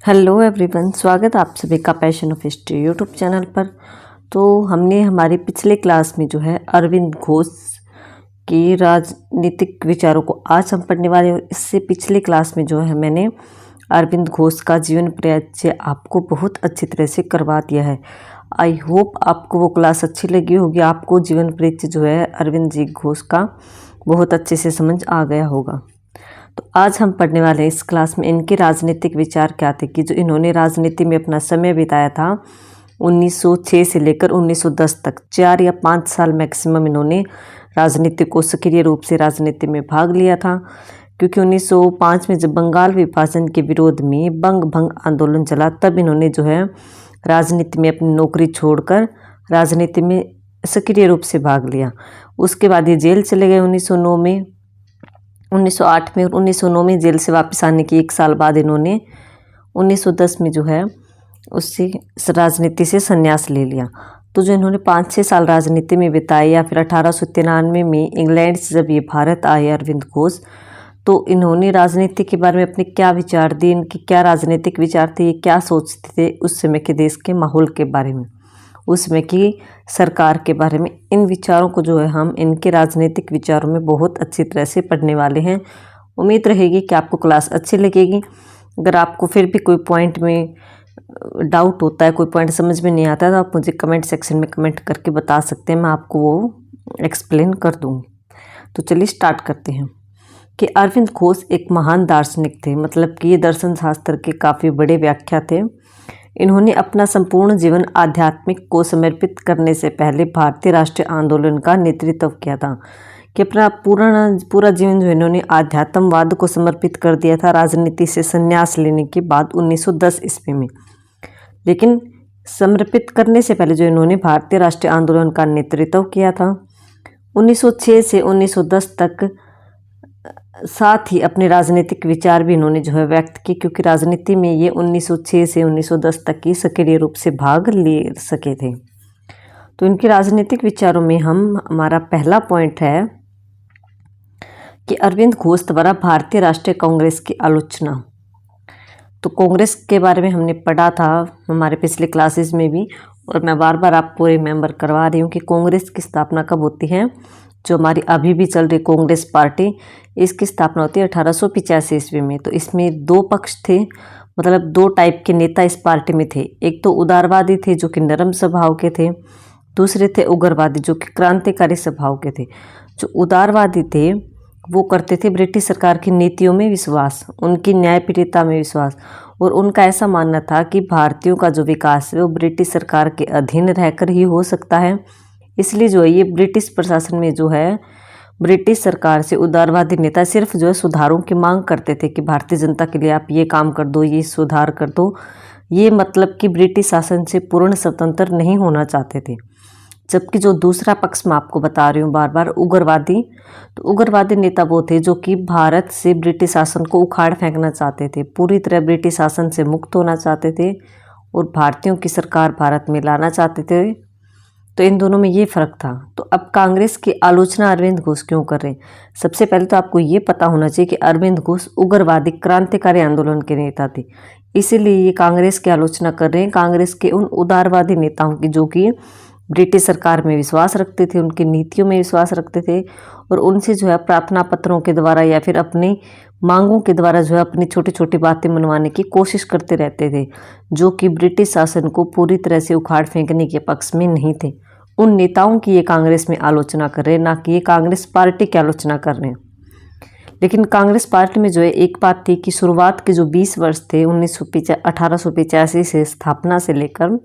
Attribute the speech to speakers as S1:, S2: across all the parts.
S1: Hello everyone, स्वागत है आप सभी का passion of history YouTube channel पर। तो हमने हमारी पिछले क्लास में जो है अरविंद घोष की राजनीतिक विचारों को आज हम पढ़ने वाले हैं। इससे पिछले क्लास में जो है मैंने अरविंद घोष का जीवन परिचय आपको बहुत अच्छी तरह से करवा दिया है। आई होप आपको वो क्लास अच्छी लगी होगी, आपको जीवन परिचय जो है अरविंद जी घोष का बहुत अच्छे से समझ आ गया होगा। तो आज हम पढ़ने वाले हैं इस क्लास में इनके राजनीतिक विचार क्या थे कि जो इन्होंने राजनीति में अपना समय बिताया था 1906 से लेकर 1910 तक 4 या 5 साल मैक्सिमम इन्होंने राजनीति को सक्रिय रूप से राजनीति में भाग लिया था। क्योंकि 1905 में जब बंगाल विभाजन के विरोध में बंग भंग आंदोलन चला तब इन्होंने जो है राजनीति में अपनी नौकरी छोड़कर राजनीति में सक्रिय रूप से भाग लिया। उसके बाद ये जेल चले गए 1909 में, 1908 में और 1909 में जेल से वापस आने के 1 साल बाद इन्होंने 1910 में जो है उससे राजनीति से संन्यास ले लिया। तो जो इन्होंने 5-6 साल राजनीति में बिताए या फिर 1893 में इंग्लैंड से जब ये भारत आए अरविंद घोष, तो इन्होंने राजनीति के बारे में अपने क्या विचार दिए, इनके क्या राजनीतिक विचार थे, ये क्या सोचते थे उस समय के देश के माहौल के बारे में, उस समय की सरकार के बारे में। इन विचारों को जो है हम इनके राजनीतिक विचारों में बहुत अच्छी तरह से पढ़ने वाले हैं। उम्मीद रहेगी कि आपको क्लास अच्छी लगेगी। अगर आपको फिर भी कोई पॉइंट में डाउट होता है, कोई पॉइंट समझ में नहीं आता है, तो आप मुझे कमेंट सेक्शन में कमेंट करके बता सकते हैं, मैं आपको वो एक्सप्लेन कर दूँगी। तो चलिए स्टार्ट करते हैं कि अरविंद घोष एक महान दार्शनिक थे, मतलब कि ये दर्शन शास्त्र के काफ़ी बड़े व्याख्या थे। इन्होंने अपना संपूर्ण जीवन आध्यात्मिक को समर्पित करने से पहले भारतीय राष्ट्रीय आंदोलन का नेतृत्व किया था, कि अपना पूरा जीवन जो इन्होंने आध्यात्मवाद को समर्पित कर दिया था राजनीति से संन्यास लेने के बाद 1910 ईस्वी में। लेकिन समर्पित करने से पहले जो इन्होंने भारतीय राष्ट्रीय आंदोलन का नेतृत्व किया था 1906 से 1910 तक, साथ ही अपने राजनीतिक विचार भी इन्होंने जो है व्यक्त किए, क्योंकि राजनीति में ये 1906 से 1910 तक की सक्रिय रूप से भाग ले सके थे। तो इनके राजनीतिक विचारों में हमारा पहला पॉइंट है कि अरविंद घोष द्वारा भारतीय राष्ट्रीय कांग्रेस की आलोचना। तो कांग्रेस के बारे में हमने पढ़ा था हमारे पिछले क्लासेस में भी, और मैं बार बार आपको रिमेंबर करवा रही हूँ कि कांग्रेस की स्थापना कब होती है। जो हमारी अभी भी चल रही कांग्रेस पार्टी, इसकी स्थापना होती है 1885 ईस्वी में। तो इसमें 2 पक्ष थे, मतलब 2 टाइप के नेता इस पार्टी में थे। एक तो उदारवादी थे जो कि नरम स्वभाव के थे, दूसरे थे उग्रवादी जो कि क्रांतिकारी स्वभाव के थे। जो उदारवादी थे वो करते थे ब्रिटिश सरकार की नीतियों में विश्वास, उनकी न्यायप्रियता में विश्वास, और उनका ऐसा मानना था कि भारतीयों का जो विकास है वो ब्रिटिश सरकार के अधीन रहकर ही हो सकता है। इसलिए जो है ये ब्रिटिश प्रशासन में जो है ब्रिटिश सरकार से उदारवादी नेता सिर्फ जो है सुधारों की मांग करते थे कि भारतीय जनता के लिए आप ये काम कर दो, ये सुधार कर दो। ये मतलब कि ब्रिटिश शासन से पूर्ण स्वतंत्र नहीं होना चाहते थे। जबकि जो दूसरा पक्ष मैं आपको बता रही हूँ बार बार, उग्रवादी, तो उग्रवादी नेता वो थे जो कि भारत से ब्रिटिश शासन को उखाड़ फेंकना चाहते थे, पूरी तरह ब्रिटिश शासन से मुक्त होना चाहते थे और भारतीयों की सरकार भारत में लाना चाहते थे। तो इन दोनों में ये फ़र्क था। तो अब कांग्रेस की आलोचना अरविंद घोष क्यों कर रहे हैं? सबसे पहले तो आपको ये पता होना चाहिए कि अरविंद घोष उग्रवादी क्रांतिकारी आंदोलन के नेता थे, इसीलिए ये कांग्रेस की आलोचना कर रहे हैं, कांग्रेस के उन उदारवादी नेताओं की जो कि ब्रिटिश सरकार में विश्वास रखते थे, उनकी नीतियों में विश्वास रखते थे, और उनसे जो है प्रार्थना पत्रों के द्वारा या फिर अपनी मांगों के द्वारा जो है अपनी छोटी छोटी बातें मनवाने की कोशिश करते रहते थे, जो कि ब्रिटिश शासन को पूरी तरह से उखाड़ फेंकने के पक्ष में नहीं थे। उन नेताओं की ये कांग्रेस में आलोचना कर रहे हैं, ना कि ये कांग्रेस पार्टी की आलोचना कर रहे हैं। लेकिन कांग्रेस पार्टी में जो है एक बात थी कि शुरुआत के जो 20 वर्ष थे 1885 से स्थापना से लेकर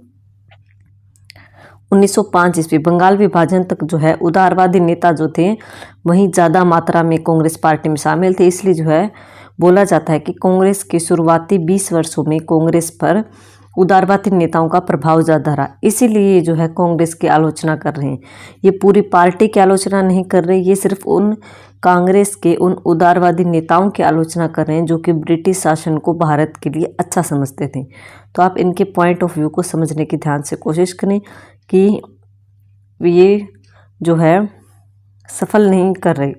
S1: 1905 ईस्वी बंगाल विभाजन तक जो है उदारवादी नेता जो थे वहीं ज़्यादा मात्रा में कांग्रेस पार्टी में शामिल थे। इसलिए जो है बोला जाता है कि कांग्रेस के शुरुआती 20 वर्षों में कांग्रेस पर उदारवादी नेताओं का प्रभाव ज़्यादा रहा, इसीलिए जो है कांग्रेस की आलोचना कर रहे हैं। ये पूरी पार्टी की आलोचना नहीं कर रहे, ये सिर्फ उन कांग्रेस के उन उदारवादी नेताओं की आलोचना कर रहे हैं जो कि ब्रिटिश शासन को भारत के लिए अच्छा समझते थे। तो आप इनके पॉइंट ऑफ व्यू को समझने की ध्यान से कोशिश करें कि ये जो है सफल नहीं कर रहे।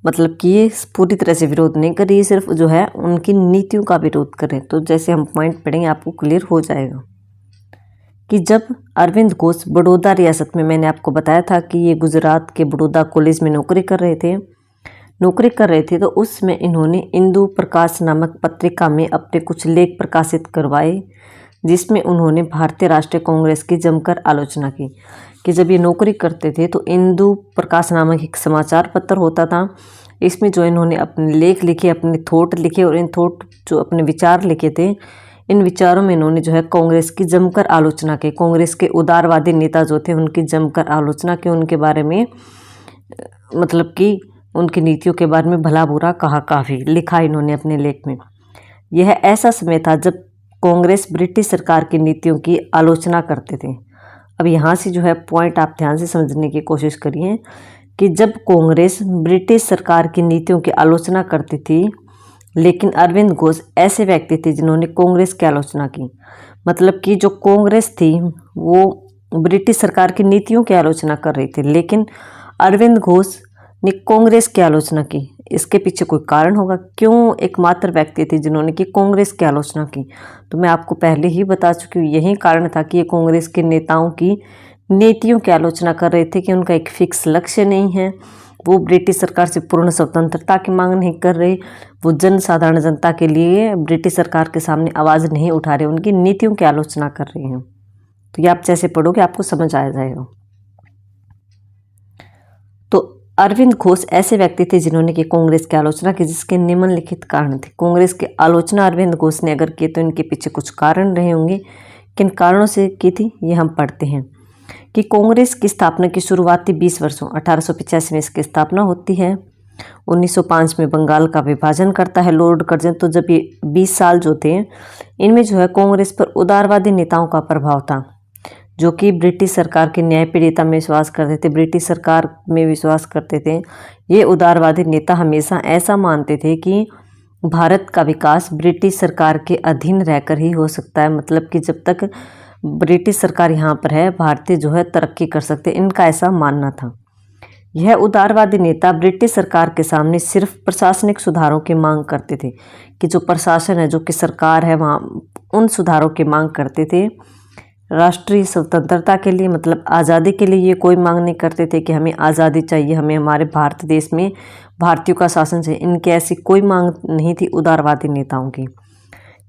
S1: मतलब कि ये पूरी तरह से विरोध नहीं कर रही है, सिर्फ जो है उनकी नीतियों का विरोध कर रहे हैं। तो जैसे हम पॉइंट पढ़ेंगे आपको क्लियर हो जाएगा कि जब अरविंद घोष बड़ौदा रियासत में, मैंने आपको बताया था कि ये गुजरात के बड़ौदा कॉलेज में नौकरी कर रहे थे, तो उसमें इन्होंने इंदु प्रकाश नामक पत्रिका में अपने कुछ लेख प्रकाशित करवाए, जिसमें उन्होंने भारतीय राष्ट्रीय कांग्रेस की जमकर आलोचना की। कि जब ये नौकरी करते थे तो इंदु प्रकाश नामक एक समाचार पत्र होता था, इसमें जो इन्होंने अपने लेख लिखे, अपने थॉट लिखे, और इन थॉट जो अपने विचार लिखे थे, इन विचारों में इन्होंने जो है कांग्रेस की जमकर आलोचना की। कांग्रेस के उदारवादी नेता जो थे उनकी जमकर आलोचना की, उनके बारे में मतलब कि उनकी नीतियों के बारे में भला बुरा कहा, काफ़ी लिखा इन्होंने अपने लेख में। यह ऐसा समय था जब कांग्रेस ब्रिटिश सरकार की नीतियों की आलोचना करते थे। अब यहाँ से जो है पॉइंट आप ध्यान से समझने की कोशिश करिए कि जब कांग्रेस ब्रिटिश सरकार की नीतियों की आलोचना करती थी, लेकिन अरविंद घोष ऐसे व्यक्ति थे जिन्होंने कांग्रेस की आलोचना की। मतलब कि जो कांग्रेस थी वो ब्रिटिश सरकार की नीतियों की आलोचना कर रही थी, लेकिन अरविंद घोष ने कांग्रेस की आलोचना की। इसके पीछे कोई कारण होगा, क्यों एकमात्र व्यक्ति थे जिन्होंने की कांग्रेस की आलोचना की? तो मैं आपको पहले ही बता चुकी हूँ, यही कारण था कि ये कांग्रेस के नेताओं की नीतियों की आलोचना कर रहे थे कि उनका एक फिक्स लक्ष्य नहीं है, वो ब्रिटिश सरकार से पूर्ण स्वतंत्रता की मांग नहीं कर रहे, वो साधारण जनता के लिए ब्रिटिश सरकार के सामने आवाज़ नहीं उठा रहे, उनकी नीतियों की आलोचना कर रहे हैं। तो ये आप जैसे पढ़ोगे आपको समझ आ जाएगा। तो अरविंद घोष ऐसे व्यक्ति थे जिन्होंने की कांग्रेस की आलोचना की, जिसके निम्नलिखित कारण थे। कांग्रेस की आलोचना अरविंद घोष ने अगर की तो इनके पीछे कुछ कारण रहे होंगे। किन कारणों से की थी ये हम पढ़ते हैं। कि कांग्रेस की स्थापना की शुरुआती 20 वर्षों 1885 में इसकी स्थापना होती है। 1905 में बंगाल का विभाजन करता है लॉर्ड कर्जन। तो जब ये 20 साल जो थे, इनमें जो है कांग्रेस पर उदारवादी नेताओं का प्रभाव था, जो कि ब्रिटिश सरकार की न्यायप्रियता में विश्वास करते थे, ब्रिटिश सरकार में विश्वास करते थे। ये उदारवादी नेता हमेशा ऐसा मानते थे कि भारत का विकास ब्रिटिश सरकार के अधीन रहकर ही हो सकता है। मतलब कि जब तक ब्रिटिश सरकार यहाँ पर है, भारतीय जो है तरक्की कर सकते, इनका ऐसा मानना था। यह उदारवादी नेता ब्रिटिश सरकार के सामने सिर्फ प्रशासनिक सुधारों की मांग करते थे, कि जो प्रशासन है, जो कि सरकार है, वहाँ उन सुधारों की मांग करते थे। राष्ट्रीय स्वतंत्रता के लिए, मतलब आज़ादी के लिए ये कोई मांग नहीं करते थे कि हमें आज़ादी चाहिए, हमें हमारे भारत देश में भारतीयों का शासन चाहिए। इनकी ऐसी कोई मांग नहीं थी उदारवादी नेताओं की।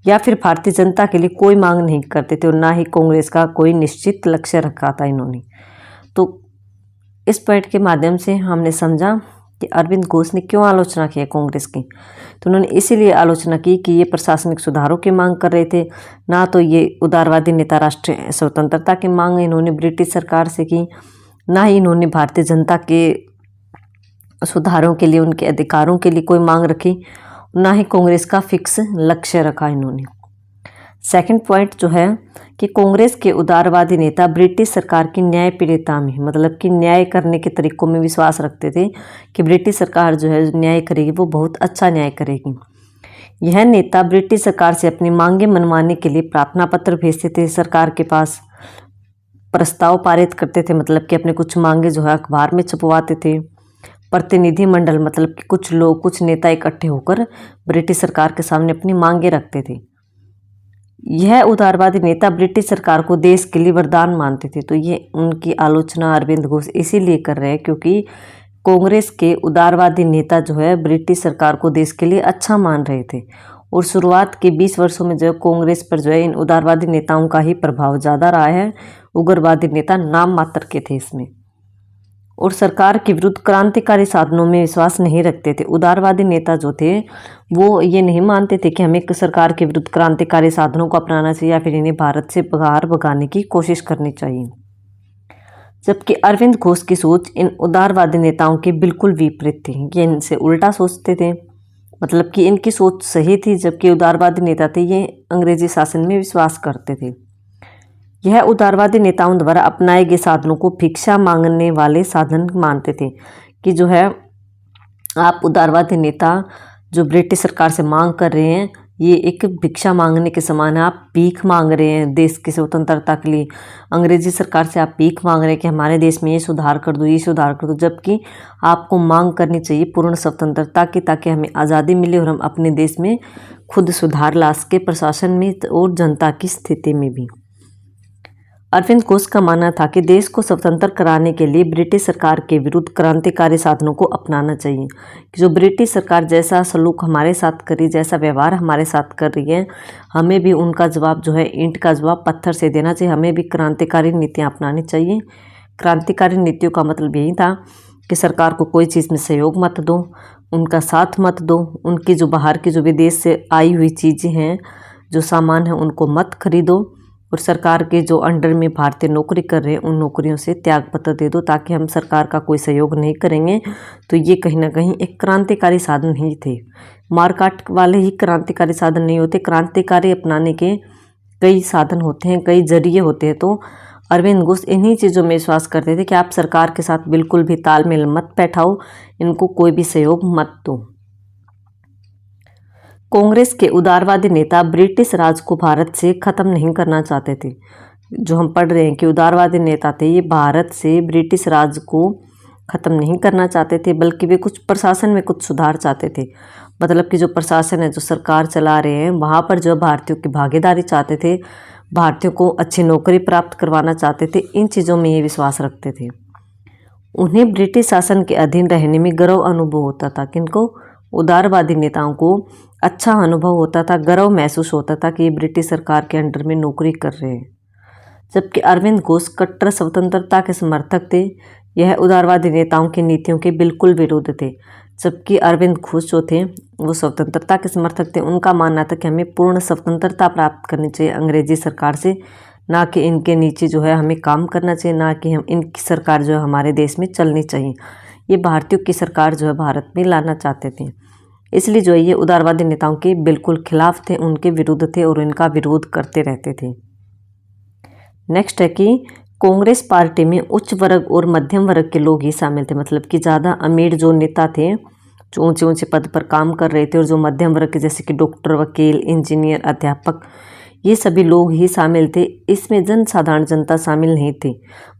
S1: या फिर भारतीय जनता के लिए कोई मांग नहीं करते थे, और ना ही कांग्रेस का कोई निश्चित लक्ष्य रखा था इन्होंने। तो इस पॉइंट के माध्यम से हमने समझा कि अरविंद घोष ने क्यों आलोचना की है कांग्रेस की। तो उन्होंने इसीलिए आलोचना की कि ये प्रशासनिक सुधारों की मांग कर रहे थे, ना तो ये उदारवादी नेता राष्ट्रीय स्वतंत्रता की मांग इन्होंने ब्रिटिश सरकार से की, ना ही इन्होंने भारतीय जनता के सुधारों के लिए, उनके अधिकारों के लिए कोई मांग रखी, ना ही कांग्रेस का फिक्स लक्ष्य रखा इन्होंने। सेकंड पॉइंट जो है कि कांग्रेस के उदारवादी नेता ब्रिटिश सरकार की न्यायप्रियता में, मतलब कि न्याय करने के तरीकों में विश्वास रखते थे कि ब्रिटिश सरकार जो है न्याय करेगी, वो बहुत अच्छा न्याय करेगी। यह नेता ब्रिटिश सरकार से अपनी मांगें मनवाने के लिए प्रार्थना पत्र भेजते थे, सरकार के पास प्रस्ताव पारित करते थे, मतलब कि अपने कुछ मांगे जो है अखबार में छपवाते थे। प्रतिनिधि मंडल, मतलब कि कुछ लोग, कुछ नेता इकट्ठे होकर ब्रिटिश सरकार के सामने अपनी मांगे रखते थे। यह उदारवादी नेता ब्रिटिश सरकार को देश के लिए वरदान मानते थे। तो ये उनकी आलोचना अरविंद घोष इसीलिए कर रहे हैं क्योंकि कांग्रेस के उदारवादी नेता जो है ब्रिटिश सरकार को देश के लिए अच्छा मान रहे थे, और शुरुआत के 20 वर्षों में जो कांग्रेस पर जो है इन उदारवादी नेताओं का ही प्रभाव ज़्यादा रहा है। उग्रवादी नेता नाम मात्र के थे इसमें, और सरकार के विरुद्ध क्रांतिकारी साधनों में विश्वास नहीं रखते थे। उदारवादी नेता जो थे वो ये नहीं मानते थे कि हमें सरकार के विरुद्ध क्रांतिकारी साधनों को अपनाना चाहिए या फिर इन्हें भारत से बाहर भगाने की कोशिश करनी चाहिए। जबकि अरविंद घोष की सोच इन उदारवादी नेताओं के बिल्कुल विपरीत थी। ये इनसे उल्टा सोचते थे, मतलब कि इनकी सोच सही थी, जबकि उदारवादी नेता थे ये अंग्रेजी शासन में विश्वास करते थे। यह उदारवादी नेताओं द्वारा अपनाए गए साधनों को भिक्षा मांगने वाले साधन मानते थे, कि जो है आप उदारवादी नेता जो ब्रिटिश सरकार से मांग कर रहे हैं ये एक भिक्षा मांगने के समान है। आप भीख मांग रहे हैं देश की स्वतंत्रता के लिए। अंग्रेजी सरकार से आप भीख मांग रहे हैं कि हमारे देश में ये सुधार कर दो, ये सुधार कर दो, जबकि आपको मांग करनी चाहिए पूर्ण स्वतंत्रता की, ताकि हमें आज़ादी मिले और हम अपने देश में खुद सुधार ला सके, प्रशासन में और जनता की स्थिति में भी। अरविंद घोष का मानना था कि देश को स्वतंत्र कराने के लिए ब्रिटिश सरकार के विरुद्ध क्रांतिकारी साधनों को अपनाना चाहिए। कि जो ब्रिटिश सरकार जैसा सलूक हमारे साथ करी, जैसा व्यवहार हमारे साथ कर रही है, हमें भी उनका जवाब जो है ईंट का जवाब पत्थर से देना चाहिए। हमें भी क्रांतिकारी नीतियाँ अपनानी चाहिए। क्रांतिकारी नीतियों का मतलब यही था कि सरकार को कोई चीज़ में सहयोग मत दो, उनका साथ मत दो, उनकी जो बाहर की जो विदेश से आई हुई चीज़ें हैं, जो सामान है, उनको मत खरीदो, और सरकार के जो अंडर में भारतीय नौकरी कर रहे हैं उन नौकरियों से त्याग पत्र दे दो, ताकि हम सरकार का कोई सहयोग नहीं करेंगे। तो ये कहीं ना कहीं एक क्रांतिकारी साधन ही थे। मारकाट वाले ही क्रांतिकारी साधन नहीं होते। क्रांतिकारी अपनाने के कई साधन होते हैं, कई जरिए होते हैं। तो अरविंद घोष इन्हीं चीज़ों में विश्वास करते थे कि आप सरकार के साथ बिल्कुल भी तालमेल मत बैठाओ, इनको कोई भी सहयोग मत दो। कांग्रेस के उदारवादी नेता ब्रिटिश राज को भारत से ख़त्म नहीं करना चाहते थे। जो हम पढ़ रहे हैं कि उदारवादी नेता थे, ये भारत से ब्रिटिश राज को ख़त्म नहीं करना चाहते थे, बल्कि वे कुछ प्रशासन में कुछ सुधार चाहते थे। मतलब कि जो प्रशासन है, जो सरकार चला रहे हैं, वहाँ पर जो भारतीयों की भागीदारी चाहते थे, भारतीयों को अच्छी नौकरी प्राप्त करवाना चाहते थे। इन चीज़ों में ये विश्वास रखते थे। उन्हें ब्रिटिश शासन के अधीन रहने में गर्व अनुभव होता था। किनको? उदारवादी नेताओं को अच्छा अनुभव होता था, गर्व महसूस होता था कि ये ब्रिटिश सरकार के अंडर में नौकरी कर रहे हैं। जबकि अरविंद घोष कट्टर स्वतंत्रता के समर्थक थे, यह उदारवादी नेताओं की नीतियों के बिल्कुल विरुद्ध थे। जबकि अरविंद घोष जो थे वो स्वतंत्रता के समर्थक थे। उनका मानना था कि हमें पूर्ण स्वतंत्रता प्राप्त करनी चाहिए अंग्रेजी सरकार से, ना कि इनके नीचे जो है हमें काम करना चाहिए, ना कि हम इनकी सरकार जो है हमारे देश में चलनी चाहिए। ये भारतीयों की सरकार जो है भारत में लाना चाहते थे। इसलिए जो है ये उदारवादी नेताओं के बिल्कुल खिलाफ थे, उनके विरुद्ध थे और इनका विरोध करते रहते थे। नेक्स्ट है कि कांग्रेस पार्टी में उच्च वर्ग और मध्यम वर्ग के लोग ही शामिल थे। मतलब कि ज़्यादा अमीर जो नेता थे, जो ऊंचे ऊंचे पद पर काम कर रहे थे, और जो मध्यम वर्ग के जैसे कि डॉक्टर, वकील, इंजीनियर, अध्यापक, ये सभी लोग ही शामिल थे। इसमें जनसाधारण जनता शामिल नहीं थी।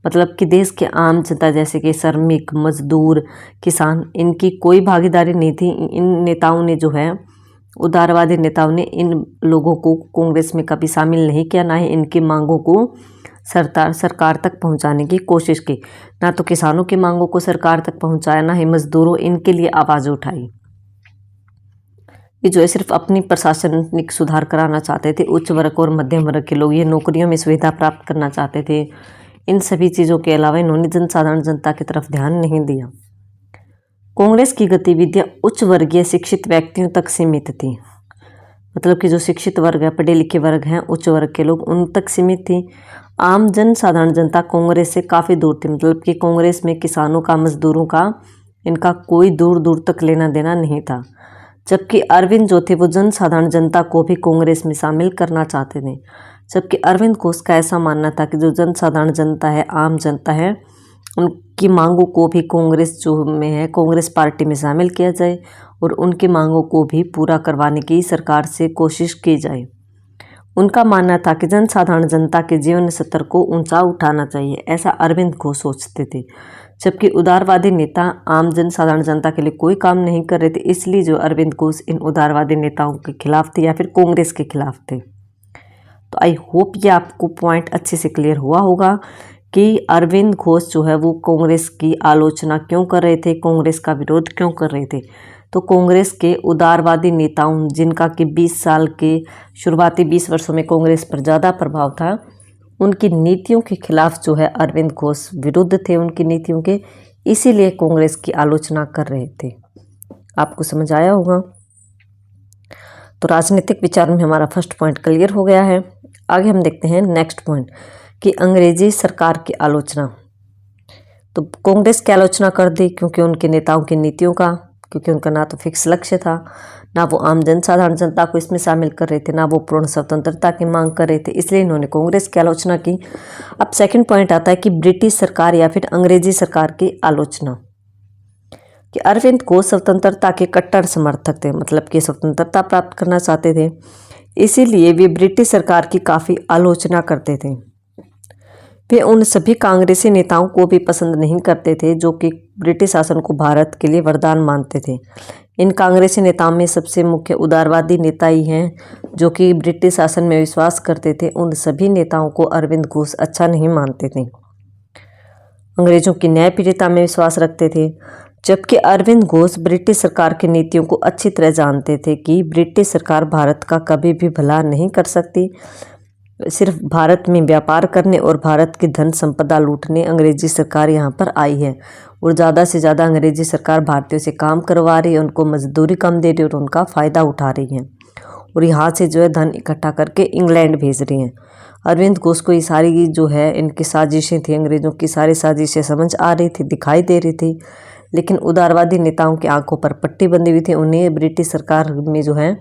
S1: मतलब कि देश के आम जनता जैसे कि श्रमिक, मजदूर, किसान, इनकी कोई भागीदारी नहीं थी। इन नेताओं ने जो है, उदारवादी नेताओं ने इन लोगों को कांग्रेस में कभी शामिल नहीं किया, ना ही इनकी मांगों को सरकार तक पहुंचाने की कोशिश की। ना तो किसानों की मांगों को सरकार तक पहुंचाया, ना ही मजदूरों, इनके लिए आवाज़ उठाई। ये जो है सिर्फ अपनी प्रशासनिक सुधार कराना चाहते थे। उच्च वर्ग और मध्यम वर्ग के लोग ये नौकरियों में सुविधा प्राप्त करना चाहते थे। इन सभी चीज़ों के अलावा इन्होंने जनसाधारण जनता की तरफ ध्यान नहीं दिया। कांग्रेस की गतिविधियां उच्च वर्गीय शिक्षित व्यक्तियों तक सीमित थी। मतलब कि जो शिक्षित वर्ग है, पढ़े लिखे वर्ग हैं, उच्च वर्ग के लोग, उन तक सीमित थी। आम जनसाधारण जनता कांग्रेस से काफ़ी दूर थी। मतलब कि कांग्रेस में किसानों का, मजदूरों का, इनका कोई दूर दूर तक लेना देना नहीं था। जबकि अरविंद जो थे वो जनसाधारण जनता को भी कांग्रेस में शामिल करना चाहते थे। जबकि अरविंद घोष का ऐसा मानना था कि जो जनसाधारण जनता है, आम जनता है, उनकी मांगों को भी कांग्रेस जो में है, कांग्रेस पार्टी में शामिल किया जाए और उनकी मांगों को भी पूरा करवाने की सरकार से कोशिश की जाए। उनका मानना था कि जनसाधारण जनता के जीवन स्तर को ऊंचा उठाना चाहिए, ऐसा अरविंद घोष सोचते थे। जबकि उदारवादी नेता आम जनसाधारण जनता के लिए कोई काम नहीं कर रहे थे। इसलिए जो अरविंद घोष इन उदारवादी नेताओं के खिलाफ थे या फिर कांग्रेस के खिलाफ थे। तो आई होप ये आपको पॉइंट अच्छे से क्लियर हुआ होगा कि अरविंद घोष जो है वो कांग्रेस की आलोचना क्यों कर रहे थे, कांग्रेस का विरोध क्यों कर रहे थे। तो कांग्रेस के उदारवादी नेताओं, जिनका कि 20 साल के शुरुआती 20 वर्षों में कांग्रेस पर ज़्यादा प्रभाव था, उनकी नीतियों के खिलाफ जो है अरविंद घोष विरुद्ध थे उनकी नीतियों के, इसीलिए कांग्रेस की आलोचना कर रहे थे। आपको समझ आया होगा। तो राजनीतिक विचार में हमारा फर्स्ट पॉइंट क्लियर हो गया है। आगे हम देखते हैं नेक्स्ट पॉइंट कि अंग्रेजी सरकार की आलोचना। तो कांग्रेस की आलोचना कर दी क्योंकि उनके नेताओं की नीतियों का, क्योंकि उनका ना तो फिक्स लक्ष्य था, ना वो आम जनसाधारण जनता को इसमें शामिल कर रहे थे, ना वो पूर्ण स्वतंत्रता की मांग कर रहे थे, इसलिए इन्होंने कांग्रेस की आलोचना की। अब सेकंड पॉइंट आता है कि ब्रिटिश सरकार या फिर अंग्रेजी सरकार की आलोचना। कि अरविंद घोष स्वतंत्रता के कट्टर समर्थक थे, मतलब कि स्वतंत्रता प्राप्त करना चाहते थे, इसीलिए वे ब्रिटिश सरकार की काफ़ी आलोचना करते थे। वे उन सभी कांग्रेसी नेताओं को भी पसंद नहीं करते थे जो कि ब्रिटिश शासन को भारत के लिए वरदान मानते थे। इन कांग्रेसी नेताओं में सबसे मुख्य उदारवादी नेता ही हैं जो कि ब्रिटिश शासन में विश्वास करते थे। उन सभी नेताओं को अरविंद घोष अच्छा नहीं मानते थे। अंग्रेजों की न्यायप्रियता में विश्वास रखते थे, जबकि अरविंद घोष ब्रिटिश सरकार की नीतियों को अच्छी तरह जानते थे कि ब्रिटिश सरकार भारत का कभी भी भला नहीं कर सकती। सिर्फ भारत में व्यापार करने और भारत की धन संपदा लूटने अंग्रेजी सरकार यहाँ पर आई है, और ज़्यादा से ज़्यादा अंग्रेजी सरकार भारतीयों से काम करवा रही है, उनको मजदूरी कम दे रही है और उनका फ़ायदा उठा रही है, और यहाँ से जो है धन इकट्ठा करके इंग्लैंड भेज रही हैं। अरविंद घोष को ये सारी जो है इनकी साजिशें थी, अंग्रेज़ों की सारी साजिशें समझ आ रही थी, दिखाई दे रही थी, लेकिन उदारवादी नेताओं की आंखों पर पट्टी बंधी हुई थी। उन्हें ब्रिटिश सरकार में जो है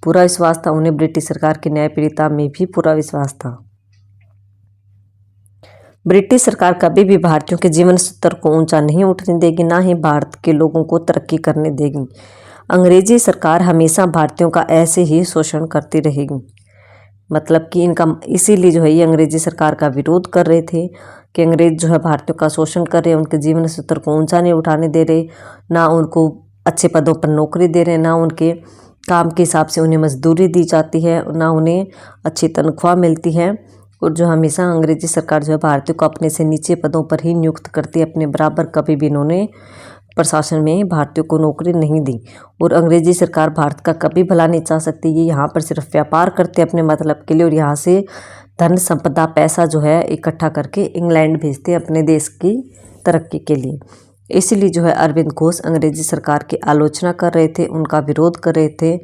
S1: पूरा विश्वास था, उन्हें ब्रिटिश सरकार की न्यायप्रियता में भी पूरा विश्वास था। ब्रिटिश सरकार कभी भी भारतीयों के जीवन स्तर को ऊंचा नहीं उठने देगी, ना ही भारत के लोगों को तरक्की करने देगी। अंग्रेजी सरकार हमेशा भारतीयों का ऐसे ही शोषण करती रहेगी, मतलब कि इनका इसीलिए जो है ये अंग्रेजी सरकार का विरोध कर रहे थे कि अंग्रेज जो है भारतीयों का शोषण कर रहे हैं, उनके जीवन स्तर को ऊंचा नहीं उठाने दे रहे, ना उनको अच्छे पदों पर नौकरी दे रहे, ना उनके काम के हिसाब से उन्हें मजदूरी दी जाती है, ना उन्हें अच्छी तनख्वाह मिलती है, और जो हमेशा अंग्रेजी सरकार जो है भारतीयों को अपने से नीचे पदों पर ही नियुक्त करती है, अपने बराबर कभी भी इन्होंने प्रशासन में भारतीयों को नौकरी नहीं दी। और अंग्रेजी सरकार भारत का कभी भला नहीं चाह सकती, ये यहाँ पर सिर्फ व्यापार करते अपने मतलब के लिए, और यहाँ से धन संपदा पैसा जो है इकट्ठा करके इंग्लैंड भेजते अपने देश की तरक्की के लिए। इसीलिए जो है अरविंद घोष अंग्रेजी सरकार की आलोचना कर रहे थे, उनका विरोध कर रहे थे,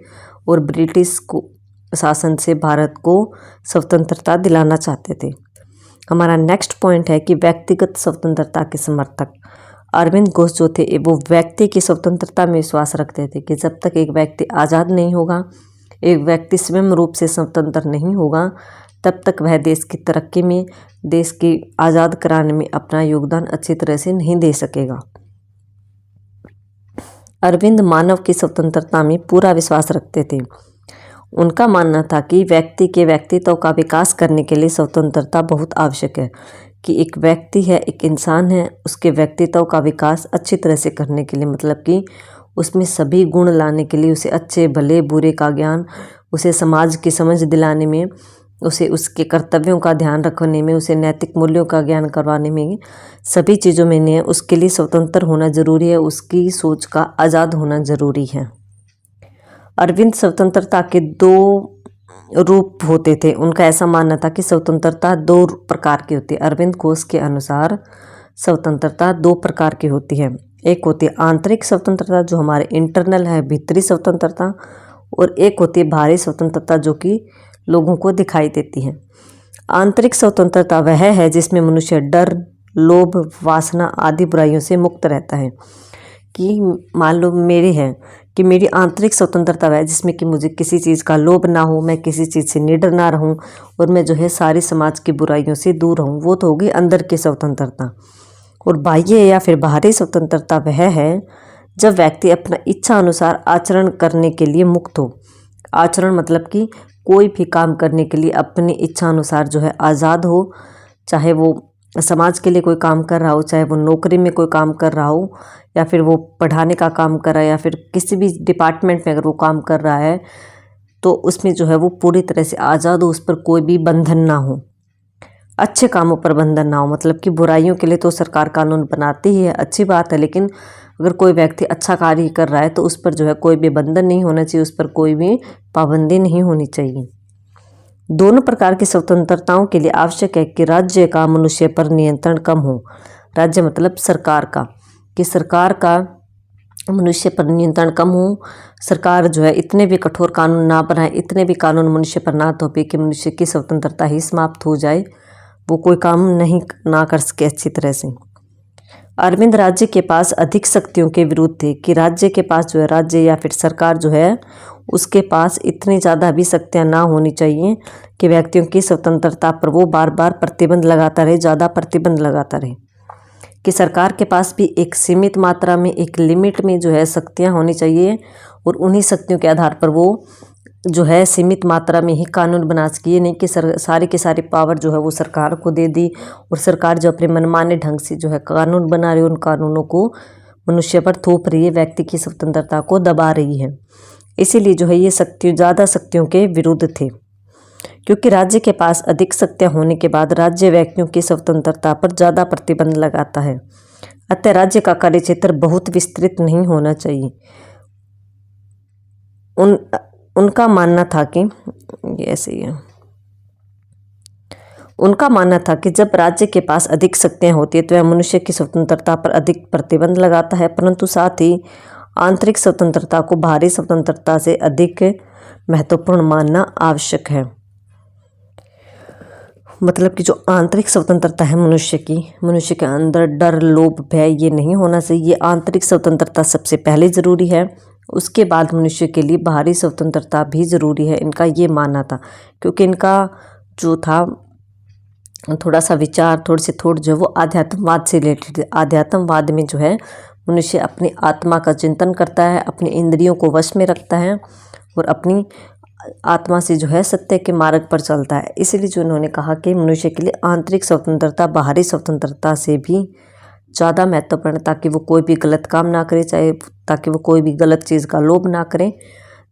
S1: और ब्रिटिश को शासन से भारत को स्वतंत्रता दिलाना चाहते थे। हमारा नेक्स्ट पॉइंट है कि व्यक्तिगत स्वतंत्रता के समर्थक। अरविंद घोष जो थे वो व्यक्ति की स्वतंत्रता में विश्वास रखते थे कि जब तक एक व्यक्ति आज़ाद नहीं होगा, एक व्यक्ति स्वयं रूप से स्वतंत्र नहीं होगा, तब तक वह देश की तरक्की में, देश की आज़ाद कराने में अपना योगदान अच्छी तरह से नहीं दे सकेगा। अरविंद मानव की स्वतंत्रता में पूरा विश्वास रखते थे। उनका मानना था कि व्यक्ति के व्यक्तित्व का विकास करने के लिए स्वतंत्रता बहुत आवश्यक है, कि एक व्यक्ति है, एक इंसान है, उसके व्यक्तित्व का विकास अच्छी तरह से करने के लिए, मतलब कि उसमें सभी गुण लाने के लिए, उसे अच्छे भले बुरे का ज्ञान, उसे समाज की समझ दिलाने में, उसे उसके कर्तव्यों का ध्यान रखने में, उसे नैतिक मूल्यों का ज्ञान करवाने में, सभी चीज़ों में ने उसके लिए स्वतंत्र होना जरूरी है, उसकी सोच का आज़ाद होना जरूरी है। अरविंद स्वतंत्रता के दो रूप होते थे। उनका ऐसा मानना था कि स्वतंत्रता दो प्रकार की होती है। अरविंद घोष के अनुसार स्वतंत्रता दो प्रकार की होती है। एक होती है आंतरिक स्वतंत्रता जो हमारे इंटरनल है, भीतरी स्वतंत्रता, और एक होती है बाहरी स्वतंत्रता जो कि लोगों को दिखाई देती है। आंतरिक स्वतंत्रता वह है जिसमें मनुष्य डर, लोभ, वासना आदि बुराइयों से मुक्त रहता है। कि मान लो मेरे है कि मेरी आंतरिक स्वतंत्रता है जिसमें कि मुझे किसी चीज़ का लोभ ना हो, मैं किसी चीज़ से निडर ना रहूं, और मैं जो है सारी समाज की बुराइयों से दूर रहूं, वो तो होगी अंदर की स्वतंत्रता। और बाह्य या फिर बाहरी स्वतंत्रता वह है जब व्यक्ति अपना इच्छा अनुसार आचरण करने के लिए मुक्त हो। आचरण मतलब कि कोई भी काम करने के लिए अपनी इच्छा अनुसार जो है आज़ाद हो, चाहे वो समाज के लिए कोई काम कर रहा हो, चाहे वो नौकरी में कोई काम कर रहा हो, या फिर वो पढ़ाने का काम कर रहा है, या फिर किसी भी डिपार्टमेंट में अगर वो काम कर रहा है तो उसमें जो है वो पूरी तरह से आज़ाद हो, उस पर कोई भी बंधन ना हो, अच्छे कामों पर बंधन ना हो। मतलब कि बुराइयों के लिए तो सरकार कानून बनाती ही है, अच्छी बात है, लेकिन अगर कोई व्यक्ति अच्छा कार्य कर रहा है तो उस पर जो है कोई भी बंधन नहीं होना चाहिए, उस पर कोई भी पाबंदी नहीं होनी चाहिए। दोनों प्रकार की स्वतंत्रताओं के लिए आवश्यक है कि राज्य का मनुष्य पर नियंत्रण कम हो। राज्य मतलब सरकार का, कि सरकार का मनुष्य पर नियंत्रण कम हो। सरकार जो है इतने भी कठोर कानून ना बनाए, इतने भी कानून मनुष्य पर ना थोपे कि मनुष्य की स्वतंत्रता ही समाप्त हो जाए, वो कोई काम नहीं ना कर सके अच्छी तरह से। अरविंद राज्य के पास अधिक शक्तियों के विरुद्ध थे, कि राज्य के पास जो है, राज्य या फिर सरकार जो है उसके पास इतनी ज़्यादा भी शक्तियाँ ना होनी चाहिए कि व्यक्तियों की स्वतंत्रता पर वो बार बार प्रतिबंध लगाता रहे, ज़्यादा प्रतिबंध लगाता रहे। कि सरकार के पास भी एक सीमित मात्रा में, एक लिमिट में जो है शक्तियाँ होनी चाहिए, और उन्हीं शक्तियों के आधार पर वो जो है सीमित मात्रा में ही कानून बना सके। ये नहीं कि सारी की सारी पावर जो है वो सरकार को दे दी और सरकार जो अपने मनमाने ढंग से जो है कानून बना रही है, उन कानूनों को मनुष्य पर थोप रही है, व्यक्ति की स्वतंत्रता को दबा रही है। इसीलिए जो है ये ज़्यादा शक्तियों के विरुद्ध थे, क्योंकि राज्य के पास अधिक शक्तियाँ होने के बाद राज्य व्यक्तियों की स्वतंत्रता पर ज़्यादा प्रतिबंध लगाता है। अतः राज्य का कार्यक्षेत्र बहुत विस्तृत नहीं होना चाहिए। उनका मानना था कि ऐसे ही है, उनका मानना था कि जब राज्य के पास अधिक शक्तियाँ होती है तो वह मनुष्य की स्वतंत्रता पर अधिक प्रतिबंध लगाता है, परंतु साथ ही आंतरिक स्वतंत्रता को बाहरी स्वतंत्रता से अधिक महत्वपूर्ण मानना आवश्यक है। मतलब कि जो आंतरिक स्वतंत्रता है मनुष्य के अंदर डर, लोभ, भय ये नहीं होना चाहिए। ये आंतरिक स्वतंत्रता सबसे पहले ज़रूरी है, उसके बाद मनुष्य के लिए बाहरी स्वतंत्रता भी ज़रूरी है। इनका ये मानना था, क्योंकि इनका जो था थोड़ा सा विचार थोड़े जो वो आध्यात्मवाद से रिलेटेड थे। आध्यात्मवाद में जो है मनुष्य अपनी आत्मा का चिंतन करता है, अपनी इंद्रियों को वश में रखता है और अपनी आत्मा से जो है सत्य के मार्ग पर चलता है। इसलिए जो उन्होंने कहा कि मनुष्य के लिए आंतरिक स्वतंत्रता बाहरी स्वतंत्रता से भी ज़्यादा महत्वपूर्ण है, ताकि वो कोई भी गलत काम ना करे, ताकि वो कोई भी गलत चीज़ का लोभ ना करें,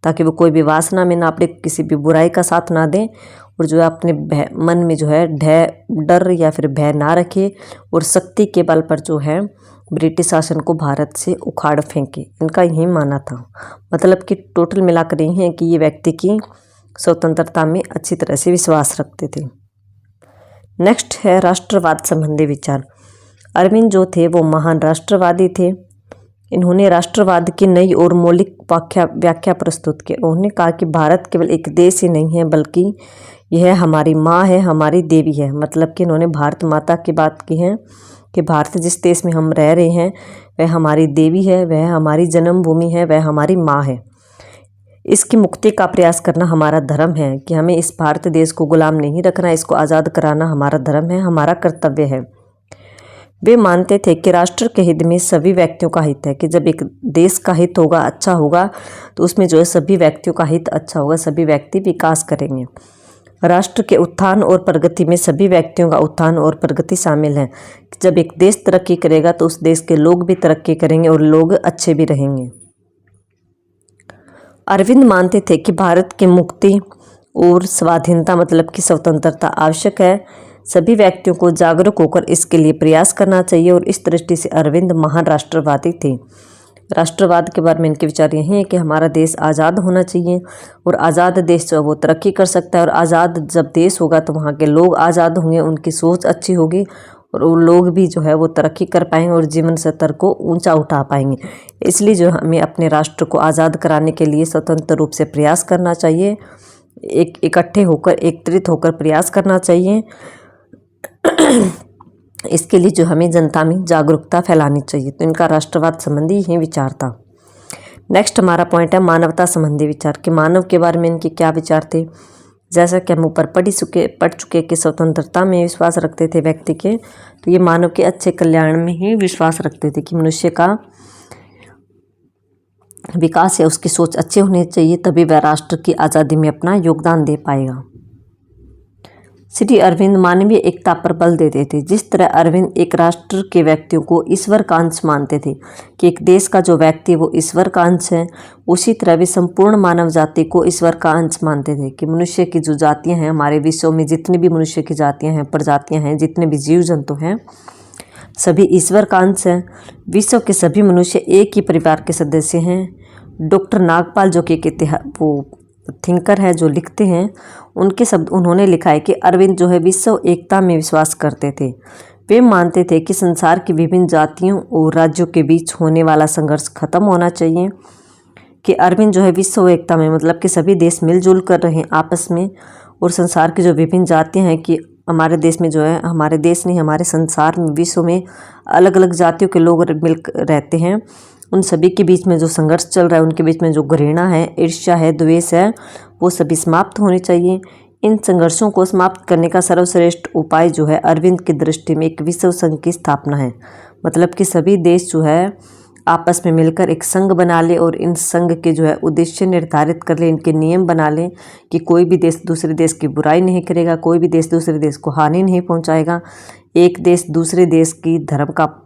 S1: ताकि वो कोई भी वासना में ना पड़े, किसी भी बुराई का साथ ना दें, और जो है अपने मन में जो है डर या फिर भय ना रखे, और शक्ति के बल पर जो है ब्रिटिश शासन को भारत से उखाड़ फेंके। इनका यही मानना था। मतलब कि टोटल मिलाकर यही है कि ये व्यक्ति की स्वतंत्रता में अच्छी तरह से विश्वास रखते थे। नेक्स्ट है राष्ट्रवाद संबंधी विचार। अरविंद जो थे वो महान राष्ट्रवादी थे। इन्होंने राष्ट्रवाद की नई और मौलिक व्याख्या प्रस्तुत की। उन्होंने कहा कि भारत केवल एक देश ही नहीं है, बल्कि यह हमारी माँ है, हमारी देवी है। मतलब कि इन्होंने भारत माता की बात की है कि भारत जिस देश में हम रह रहे हैं वह हमारी देवी है, वह हमारी जन्मभूमि है, वह हमारी माँ है। इसकी मुक्ति का प्रयास करना हमारा धर्म है कि हमें इस भारत देश को गुलाम नहीं रखना, इसको आज़ाद कराना हमारा धर्म है, हमारा कर्तव्य है। वे मानते थे कि राष्ट्र के हित में सभी व्यक्तियों का हित है, कि जब एक देश का हित होगा, अच्छा होगा, तो उसमें जो है सभी व्यक्तियों का हित अच्छा होगा, सभी व्यक्ति विकास करेंगे। राष्ट्र के उत्थान और प्रगति में सभी व्यक्तियों का उत्थान और प्रगति शामिल है। जब एक देश तरक्की करेगा तो उस देश के लोग भी तरक्की करेंगे और लोग अच्छे भी रहेंगे। अरविंद मानते थे कि भारत की मुक्ति और स्वाधीनता मतलब कि स्वतंत्रता आवश्यक है। सभी व्यक्तियों को जागरूक होकर इसके लिए प्रयास करना चाहिए, और इस दृष्टि से अरविंद महान राष्ट्रवादी थे। राष्ट्रवाद के बारे में इनके विचार यही है कि हमारा देश आज़ाद होना चाहिए, और आज़ाद देश जो वो तरक्की कर सकता है, और आज़ाद जब देश होगा तो वहाँ के लोग आज़ाद होंगे, उनकी सोच अच्छी होगी, और वो लोग भी जो है वो तरक्की कर पाएंगे और जीवन स्तर को ऊंचा उठा पाएंगे। इसलिए जो हमें अपने राष्ट्र को आज़ाद कराने के लिए स्वतंत्र रूप से प्रयास करना चाहिए, इकट्ठे होकर, एकत्रित होकर प्रयास करना चाहिए। इसके लिए जो हमें जनता में जागरूकता फैलानी चाहिए। तो इनका राष्ट्रवाद संबंधी ही विचार था। नेक्स्ट हमारा पॉइंट है मानवता संबंधी विचार, कि मानव के बारे में इनके क्या विचार थे। जैसा कि हम ऊपर पढ़ चुके कि स्वतंत्रता में विश्वास रखते थे व्यक्ति के, तो ये मानव के अच्छे कल्याण में ही विश्वास रखते थे कि मनुष्य का विकास है, उसकी सोच अच्छी होनी चाहिए, तभी वह राष्ट्र की आज़ादी में अपना योगदान दे पाएगा। श्री अरविंद मानवीय एकता पर बल देते थे। जिस तरह अरविंद एक राष्ट्र के व्यक्तियों को ईश्वर का अंश मानते थे, कि एक देश का जो व्यक्ति वो ईश्वर का अंश है, उसी तरह वे संपूर्ण मानव जाति को ईश्वर का अंश मानते थे। कि मनुष्य की जो जातियां हैं, हमारे विश्व में जितनी भी मनुष्य की जातियां हैं, प्रजातियां हैं, जितने भी जीव जंतु हैं, सभी ईश्वर का अंश हैं। विश्व के सभी मनुष्य एक ही परिवार के सदस्य हैं। डॉक्टर नागपाल जो कि वो थिंकर है, जो लिखते हैं, उनके शब्द उन्होंने लिखा है कि अरविंद जो है विश्व एकता में विश्वास करते थे। वे मानते थे कि संसार की विभिन्न जातियों और राज्यों के बीच होने वाला संघर्ष खत्म होना चाहिए। कि अरविंद जो है विश्व एकता में मतलब कि सभी देश मिलजुल कर रहे आपस में, और संसार की जो विभिन्न जातियाँ हैं, कि हमारे देश में जो है, हमारे देश नहीं हमारे संसार में, विश्व में अलग अलग जातियों के लोग मिल रहते हैं, उन सभी के बीच में जो संघर्ष चल रहा है, उनके बीच में जो घृणा है, ईर्ष्या है, द्वेष है, वो सभी समाप्त होनी चाहिए। इन संघर्षों को समाप्त करने का सर्वश्रेष्ठ उपाय जो है अरविंद की दृष्टि में एक विश्व संघ की स्थापना है। मतलब कि सभी देश जो है आपस में मिलकर एक संघ बना ले और इन संघ के जो है उद्देश्य निर्धारित कर ले, इनके नियम बना ले कि कोई भी देश दूसरे देश की बुराई नहीं करेगा, कोई भी देश दूसरे देश को हानि नहीं पहुंचाएगा, एक देश दूसरे देश की धर्म का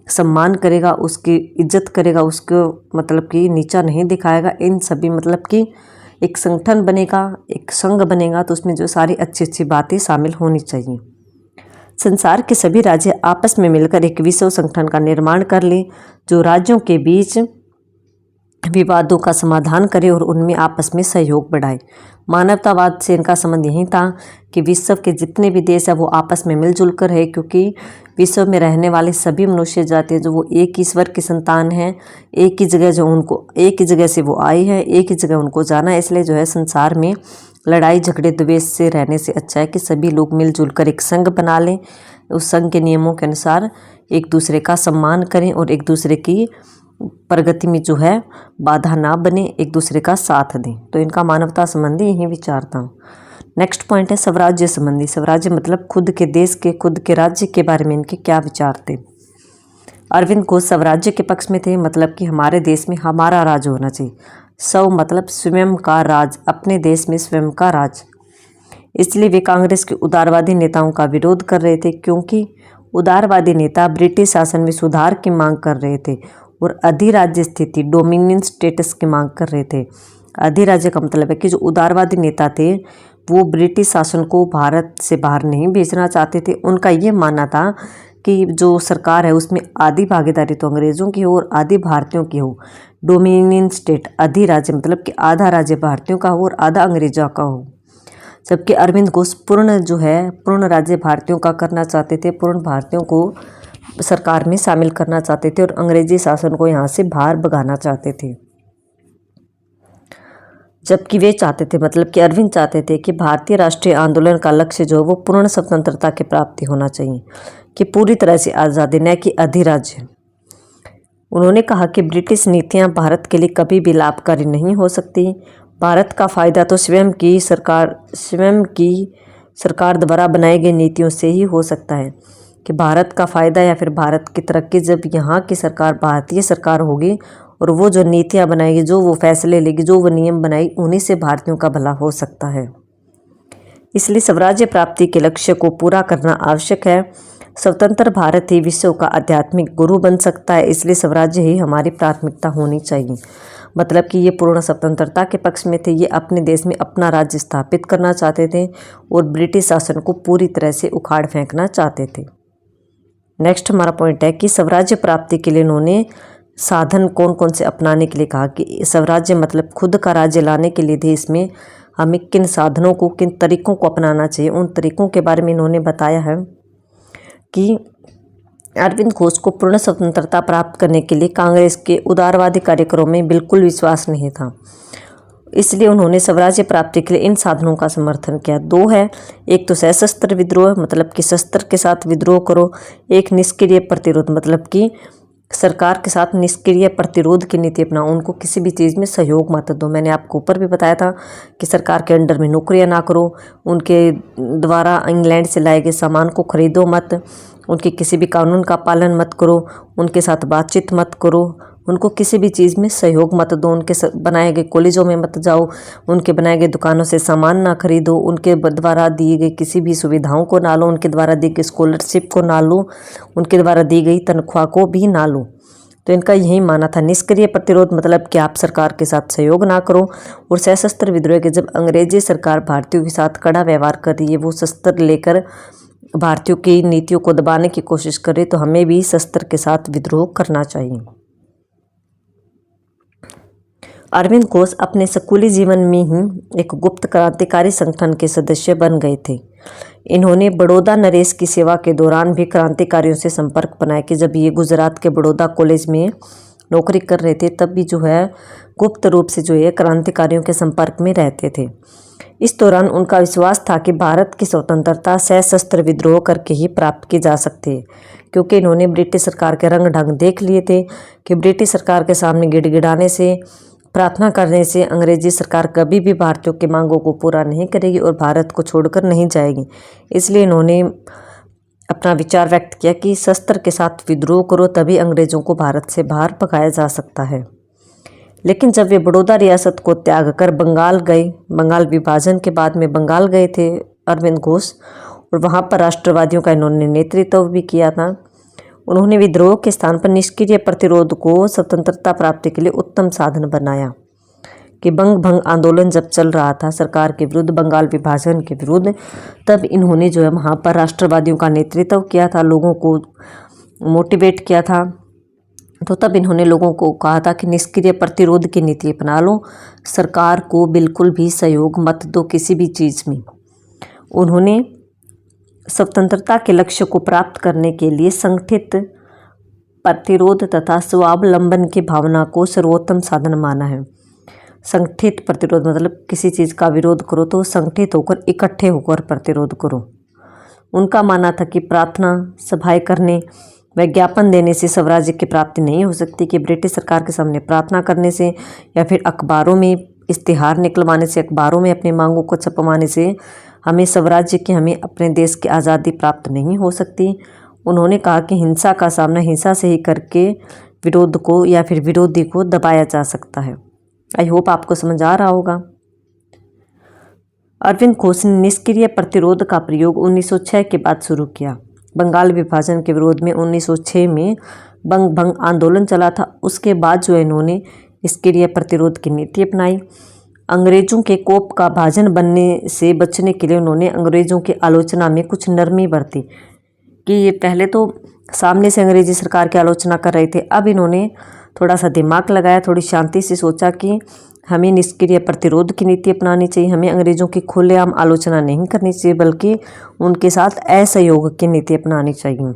S1: सम्मान करेगा, उसकी इज्जत करेगा, उसको मतलब कि नीचा नहीं दिखाएगा। इन सभी मतलब कि एक संगठन बनेगा, एक संघ बनेगा तो उसमें जो सारी अच्छी अच्छी बातें शामिल होनी चाहिए। संसार के सभी राज्य आपस में मिलकर एक विश्व संगठन का निर्माण कर ले जो राज्यों के बीच विवादों का समाधान करे और उनमें आपस में सहयोग बढ़ाए। मानवतावाद से इनका संबंध यही था कि विश्व के जितने भी देश हैं वो आपस में मिलजुल कर है, क्योंकि विश्व में रहने वाले सभी मनुष्य जाति हैं जो वो एक ईश्वर की संतान हैं, एक ही जगह जो उनको एक ही जगह से वो आए हैं, एक ही जगह उनको जाना है। इसलिए जो है संसार में लड़ाई झगड़े द्वेष से रहने से अच्छा है कि सभी लोग मिलजुल कर एक संघ बना लें, उस संघ के नियमों के अनुसार एक दूसरे का सम्मान करें और एक दूसरे की प्रगति में जो है बाधा ना बने, एक दूसरे का साथ दें। तो इनका मानवता संबंधी यही विचार था। नेक्स्ट पॉइंट है स्वराज्य संबंधी। स्वराज्य मतलब खुद के देश के, खुद के राज्य के बारे में इनके क्या विचार थे। अरविंद घोष स्वराज्य के पक्ष में थे, मतलब कि हमारे देश में हमारा राज होना चाहिए। स्व मतलब स्वयं का राज, अपने देश में स्वयं का राज। इसलिए वे कांग्रेस के उदारवादी नेताओं का विरोध कर रहे थे, क्योंकि उदारवादी नेता ब्रिटिश शासन में सुधार की मांग कर रहे थे और अधिराज्य स्थिति डोमिनियन स्टेटस की मांग कर रहे थे। अधिराज्य का मतलब है कि जो उदारवादी नेता थे वो ब्रिटिश शासन को भारत से बाहर नहीं भेजना चाहते थे। उनका ये मानना था कि जो सरकार है उसमें आधी भागीदारी तो अंग्रेज़ों की हो और आधी भारतीयों की हो। डोमिनियन स्टेट, अधिराज्य मतलब कि आधा राज्य भारतीयों का हो और आधा अंग्रेजों का हो। जबकि अरविंद घोष पूर्ण राज्य भारतीयों का करना चाहते थे, पूर्ण भारतीयों को सरकार में शामिल करना चाहते थे और अंग्रेजी शासन को यहाँ से बाहर भगाना चाहते थे। जबकि वे चाहते थे, मतलब कि अरविंद चाहते थे कि भारतीय राष्ट्रीय आंदोलन का लक्ष्य जो है वो पूर्ण स्वतंत्रता की प्राप्ति होना चाहिए, कि पूरी तरह से आज़ादी, न कि अधिराज्य। उन्होंने कहा कि ब्रिटिश नीतियां भारत के लिए कभी भी लाभकारी नहीं हो सकती। भारत का फायदा तो स्वयं की सरकार द्वारा बनाई गई नीतियों से ही हो सकता है, कि भारत का फ़ायदा या फिर भारत की तरक्की जब यहाँ की सरकार भारतीय सरकार होगी और वो जो नीतियाँ बनाएगी, जो वो फैसले लेगी, जो वो नियम बनाएगी, उन्हीं से भारतीयों का भला हो सकता है। इसलिए स्वराज्य प्राप्ति के लक्ष्य को पूरा करना आवश्यक है। स्वतंत्र भारत ही विश्व का आध्यात्मिक गुरु बन सकता है, इसलिए स्वराज्य ही हमारी प्राथमिकता होनी चाहिए। मतलब कि ये पूर्ण स्वतंत्रता के पक्ष में थे, ये अपने देश में अपना राज्य स्थापित करना चाहते थे और ब्रिटिश शासन को पूरी तरह से उखाड़ फेंकना चाहते थे। नेक्स्ट हमारा पॉइंट है कि स्वराज्य प्राप्ति के लिए इन्होंने साधन कौन कौन से अपनाने के लिए कहा, कि स्वराज्य मतलब खुद का राज्य लाने के लिए देश में हमें किन साधनों को, किन तरीकों को अपनाना चाहिए। उन तरीकों के बारे में इन्होंने बताया है कि अरविंद घोष को पूर्ण स्वतंत्रता प्राप्त करने के लिए कांग्रेस के उदारवादी कार्यक्रमों में बिल्कुल विश्वास नहीं था, इसलिए उन्होंने स्वराज्य प्राप्ति के लिए इन साधनों का समर्थन किया। दो है, एक तो सशस्त्र विद्रोह, मतलब कि शस्त्र के साथ विद्रोह करो। एक निष्क्रिय प्रतिरोध, मतलब कि सरकार के साथ निष्क्रिय प्रतिरोध की नीति अपनाओ, उनको किसी भी चीज़ में सहयोग मत दो। मैंने आपको ऊपर भी बताया था कि सरकार के अंडर में नौकरियां ना करो, उनके द्वारा इंग्लैंड से लाए गए सामान को खरीदो मत, उनके किसी भी कानून का पालन मत करो, उनके साथ बातचीत मत करो, उनको किसी भी चीज़ में सहयोग मत दो, उनके बनाए गए कॉलेजों में मत जाओ, उनके बनाए गए दुकानों से सामान ना खरीदो, उनके द्वारा दिए गए किसी भी सुविधाओं को ना लो, उनके द्वारा दी गई स्कॉलरशिप को ना लो, उनके द्वारा दी गई तनख्वाह को भी ना लो। तो इनका यही मानना था। निष्क्रिय प्रतिरोध मतलब कि आप सरकार के साथ सहयोग ना करो, और सशस्त्र विद्रोह के जब अंग्रेजी सरकार भारतीयों के साथ कड़ा व्यवहार कर रही है, वो शस्त्र लेकर भारतीयों की नीतियों को दबाने की कोशिश करे, तो हमें भी शस्त्र के साथ विद्रोह करना चाहिए। अरविंद घोष अपने स्कूली जीवन में ही एक गुप्त क्रांतिकारी संगठन के सदस्य बन गए थे। इन्होंने बड़ौदा नरेश की सेवा के दौरान भी क्रांतिकारियों से संपर्क बनाया, कि जब ये गुजरात के बड़ौदा कॉलेज में नौकरी कर रहे थे तब भी जो है गुप्त रूप से जो है क्रांतिकारियों के संपर्क में रहते थे। इस दौरान उनका विश्वास था कि भारत की स्वतंत्रता सशस्त्र विद्रोह करके ही प्राप्त की जा सकती है, क्योंकि इन्होंने ब्रिटिश सरकार के रंग ढंग देख लिए थे कि ब्रिटिश सरकार के सामने गिड़गिड़ाने से, प्रार्थना करने से अंग्रेजी सरकार कभी भी भारतीयों की मांगों को पूरा नहीं करेगी और भारत को छोड़कर नहीं जाएगी। इसलिए इन्होंने अपना विचार व्यक्त किया कि शस्त्र के साथ विद्रोह करो, तभी अंग्रेजों को भारत से बाहर भगाया जा सकता है। लेकिन जब वे बड़ौदा रियासत को त्याग कर बंगाल गए, बंगाल विभाजन के बाद में बंगाल गए थे अरविंद घोष, और वहाँ पर राष्ट्रवादियों का इन्होंने नेतृत्व भी किया था। उन्होंने विद्रोह के स्थान पर निष्क्रिय प्रतिरोध को स्वतंत्रता प्राप्ति के लिए उत्तम साधन बनाया। कि बंग भंग आंदोलन जब चल रहा था सरकार के विरुद्ध, बंगाल विभाजन के विरुद्ध, तब इन्होंने जो है वहाँ पर राष्ट्रवादियों का नेतृत्व किया था, लोगों को मोटिवेट किया था। तो तब इन्होंने लोगों को कहा था कि निष्क्रिय प्रतिरोध की नीति अपना लो, सरकार को बिल्कुल भी सहयोग मत दो किसी भी चीज़ में। उन्होंने स्वतंत्रता के लक्ष्य को प्राप्त करने के लिए संगठित प्रतिरोध तथा स्वावलंबन की भावना को सर्वोत्तम साधन माना है। संगठित प्रतिरोध मतलब किसी चीज़ का विरोध करो तो संगठित होकर, इकट्ठे होकर प्रतिरोध करो। उनका मानना था कि प्रार्थना सभाएं करने व ज्ञापन देने से स्वराज्य की प्राप्ति नहीं हो सकती, कि ब्रिटिश सरकार के सामने प्रार्थना करने से या फिर अखबारों में इश्तिहार निकलवाने से, अखबारों में अपनी मांगों को छपवाने से हमें स्वराज्य की, हमें अपने देश की आज़ादी प्राप्त नहीं हो सकती। उन्होंने कहा कि हिंसा का सामना हिंसा से ही करके विरोध को या फिर विरोधी को दबाया जा सकता है। आई होप आपको समझ आ रहा होगा। अरविंद घोष ने निष्क्रिय प्रतिरोध का प्रयोग 1906 के बाद शुरू किया। बंगाल विभाजन के विरोध में 1906 में बंग भंग आंदोलन चला था। उसके बाद जो इन्होंने निष्क्रिय प्रतिरोध की नीति अपनाई। अंग्रेजों के कोप का भाजन बनने से बचने के लिए उन्होंने अंग्रेजों की आलोचना में कुछ नरमी बरती, कि ये पहले तो सामने से अंग्रेजी सरकार की आलोचना कर रहे थे, अब इन्होंने थोड़ा सा दिमाग लगाया, थोड़ी शांति से सोचा कि हमें निष्क्रिय प्रतिरोध की नीति अपनानी चाहिए, हमें अंग्रेजों की खुलेआम आलोचना नहीं करनी चाहिए, बल्कि उनके साथ असहयोग की नीति अपनानी चाहिए।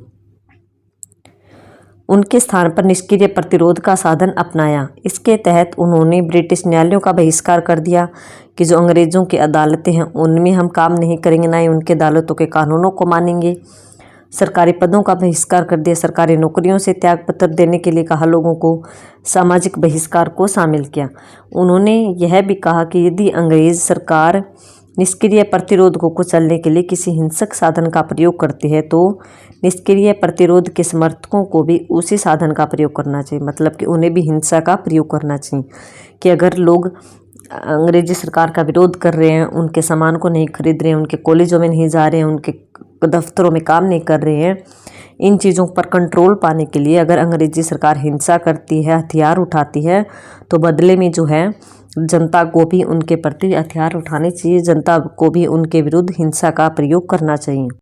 S1: उनके स्थान पर निष्क्रिय प्रतिरोध का साधन अपनाया। इसके तहत उन्होंने ब्रिटिश न्यायालयों का बहिष्कार कर दिया, कि जो अंग्रेजों की अदालतें हैं उनमें हम काम नहीं करेंगे, ना ही उनके अदालतों के कानूनों को मानेंगे। सरकारी पदों का बहिष्कार कर दिया, सरकारी नौकरियों से त्यागपत्र देने के लिए कहा लोगों को, सामाजिक बहिष्कार को शामिल किया। उन्होंने यह भी कहा कि यदि अंग्रेज सरकार निष्क्रिय प्रतिरोध को कुचलने के लिए किसी हिंसक साधन का प्रयोग करती है तो निष्क्रिय प्रतिरोध के समर्थकों को भी उसी साधन का प्रयोग करना चाहिए, मतलब कि उन्हें भी हिंसा का प्रयोग करना चाहिए। कि अगर लोग अंग्रेजी सरकार का विरोध कर रहे हैं, उनके सामान को नहीं खरीद रहे हैं, उनके कॉलेजों में नहीं जा रहे हैं, उनके दफ्तरों में काम नहीं कर रहे हैं, इन चीज़ों पर कंट्रोल पाने के लिए अगर अंग्रेजी सरकार हिंसा करती है, हथियार उठाती है, तो बदले में जो है जनता को भी उनके प्रति हथियार उठाने चाहिए, जनता को भी उनके विरुद्ध हिंसा का प्रयोग करना चाहिए।